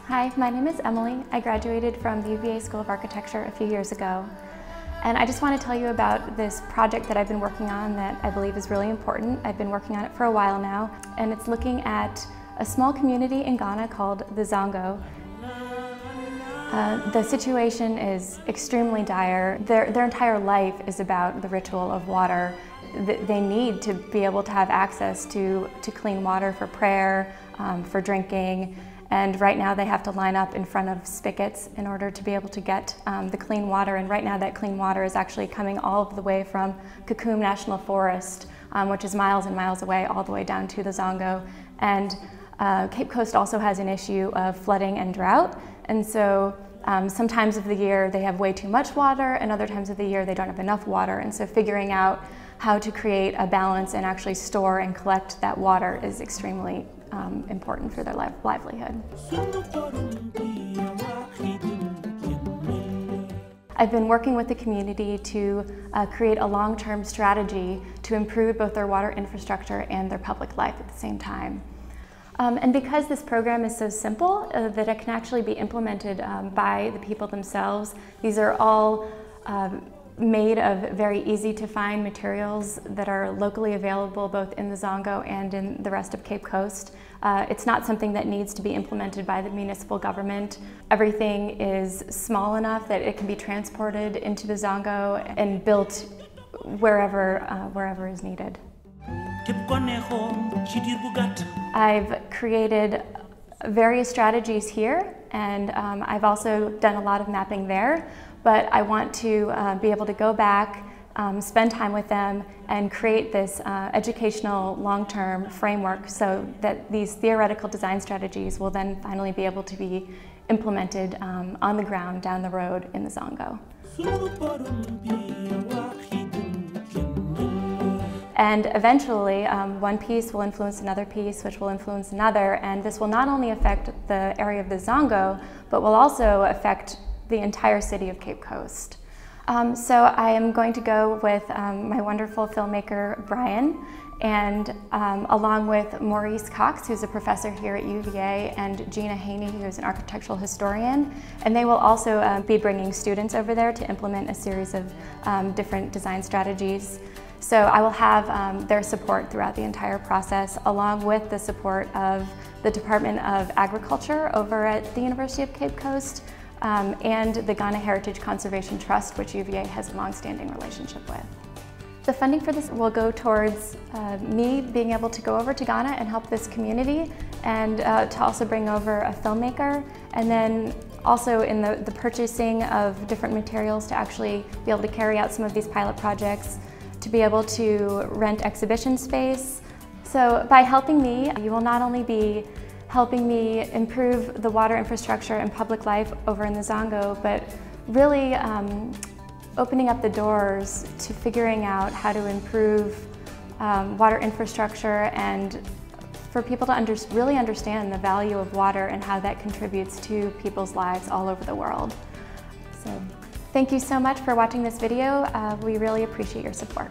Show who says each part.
Speaker 1: Hi, my name is Emily. I graduated from the UVA School of Architecture a few years ago. And I just want to tell you about this project that I've been working on that I believe is really important. I've been working on it for a while now, and it's looking at a small community in Ghana called the ZONGO. The situation is extremely dire. Their entire life is about the ritual of water. They need to be able to have access to clean water for prayer, for drinking, and right now they have to line up in front of spigots in order to be able to get the clean water. And right now that clean water is actually coming all the way from Kakum National Forest, which is miles and miles away, all the way down to the Zongo. And Cape Coast also has an issue of flooding and drought. And so some times of the year they have way too much water, and other times of the year they don't have enough water. And so figuring out how to create a balance and actually store and collect that water is extremely important for their livelihood. I've been working with the community to create a long-term strategy to improve both their water infrastructure and their public life at the same time. And because this program is so simple that it can actually be implemented by the people themselves, these are all made of very easy to find materials that are locally available both in the Zongo and in the rest of Cape Coast. It's not something that needs to be implemented by the municipal government. Everything is small enough that it can be transported into the Zongo and built wherever is needed. I've created various strategies here, and I've also done a lot of mapping there, but I want to be able to go back, spend time with them, and create this educational long-term framework so that these theoretical design strategies will then finally be able to be implemented on the ground down the road in the Zongo. And eventually, one piece will influence another piece, which will influence another, and this will not only affect the area of the Zongo, but will also affect the entire city of Cape Coast. So I am going to go with my wonderful filmmaker, Brian, and along with Maurice Cox, who's a professor here at UVA, and Gina Haney, who's an architectural historian, and they will also be bringing students over there to implement a series of different design strategies. So I will have their support throughout the entire process, along with the support of the Department of Agriculture over at the University of Cape Coast, and the Ghana Heritage Conservation Trust, which UVA has a long-standing relationship with. The funding for this will go towards me being able to go over to Ghana and help this community, and to also bring over a filmmaker, and then also in the purchasing of different materials to actually be able to carry out some of these pilot projects, to be able to rent exhibition space. So by helping me, you will not only be helping me improve the water infrastructure and public life over in the Zongo, but really opening up the doors to figuring out how to improve water infrastructure and for people to really understand the value of water and how that contributes to people's lives all over the world. So thank you so much for watching this video. We really appreciate your support.